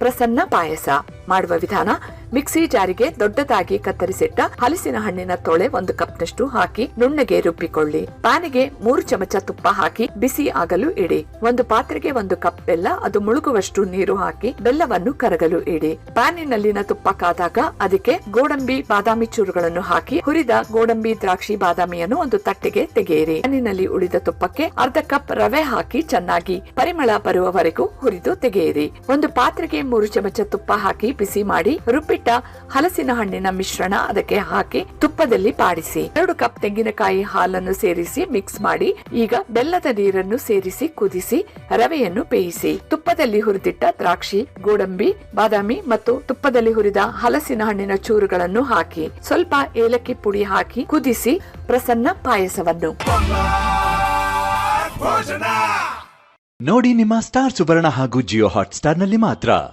ಪ್ರಸನ್ನ ಪಾಯಸ ಮಾಡುವ ವಿಧಾನ. ಮಿಕ್ಸಿ ಜಾರಿಗೆ ದೊಡ್ಡದಾಗಿ ಕತ್ತರಿಸಿಟ್ಟ ಹಲಸಿನ ಹಣ್ಣಿನ ತೊಳೆ 1 ಕಪ್ನಷ್ಟು ಹಾಕಿ ನುಣ್ಣಗೆ ರುಬ್ಬಿಕೊಳ್ಳಿ. ಪ್ಯಾನಿಗೆ 3 ಚಮಚ ತುಪ್ಪ ಹಾಕಿ ಬಿಸಿ ಆಗಲು ಇಡಿ. ಒಂದು ಪಾತ್ರೆಗೆ 1 ಕಪ್ ಬೆಲ್ಲ, ಅದು ಮುಳುಗುವಷ್ಟು ನೀರು ಹಾಕಿ ಬೆಲ್ಲವನ್ನು ಕರಗಲು ಇಡಿ. ಪ್ಯಾನಿನಲ್ಲಿನ ತುಪ್ಪ ಕಾದಾಗ ಅದಕ್ಕೆ ಗೋಡಂಬಿ ಬಾದಾಮಿ ಚೂರುಗಳನ್ನು ಹಾಕಿ ಹುರಿದ ಗೋಡಂಬಿ ದ್ರಾಕ್ಷಿ ಬಾದಾಮಿಯನ್ನು ಒಂದು ತಟ್ಟೆಗೆ ತೆಗೆಯಿರಿ. ಪ್ಯಾನಿನಲ್ಲಿ ಉಳಿದ ತುಪ್ಪಕ್ಕೆ ಅರ್ಧ ಕಪ್ ರವೆ ಹಾಕಿ ಚೆನ್ನಾಗಿ ಪರಿಮಳ ಬರುವವರೆಗೂ ಹುರಿದು ತೆಗೆಯಿರಿ. ಒಂದು ಪಾತ್ರೆಗೆ 3 ಚಮಚ ತುಪ್ಪ ಹಾಕಿ ಬಿಸಿ ಮಾಡಿ ರುಬ್ಬಿಟ್ಟ ಹಲಸಿನ ಹಣ್ಣಿನ ಮಿಶ್ರಣ ಅದಕ್ಕೆ ಹಾಕಿ ತುಪ್ಪದಲ್ಲಿ ಬಾಡಿಸಿ. 2 ಕಪ್ ತೆಂಗಿನಕಾಯಿ ಹಾಲನ್ನು ಸೇರಿಸಿ ಮಿಕ್ಸ್ ಮಾಡಿ ಈಗ ಬೆಲ್ಲದ ನೀರನ್ನು ಸೇರಿಸಿ ಕುದಿಸಿ ರವೆಯನ್ನು ಬೇಯಿಸಿ. ತುಪ್ಪದಲ್ಲಿ ಹುರಿದಿಟ್ಟ ದ್ರಾಕ್ಷಿ, ಗೋಡಂಬಿ, ಬಾದಾಮಿ ಮತ್ತು ತುಪ್ಪದಲ್ಲಿ ಹುರಿದ ಹಲಸಿನ ಹಣ್ಣಿನ ಚೂರುಗಳನ್ನು ಹಾಕಿ ಸ್ವಲ್ಪ ಏಲಕ್ಕಿ ಪುಡಿ ಹಾಕಿ ಕುದಿಸಿ ಪ್ರಸನ್ನ ಪಾಯಸವನ್ನು ನೋಡಿ. ನಿಮ್ಮ ಸ್ಟಾರ್ ಸುವರ್ಣ ಹಾಗೂ ಜಿಯೋ ಹಾಟ್ ಸ್ಟಾರ್ ನಲ್ಲಿ ಮಾತ್ರ.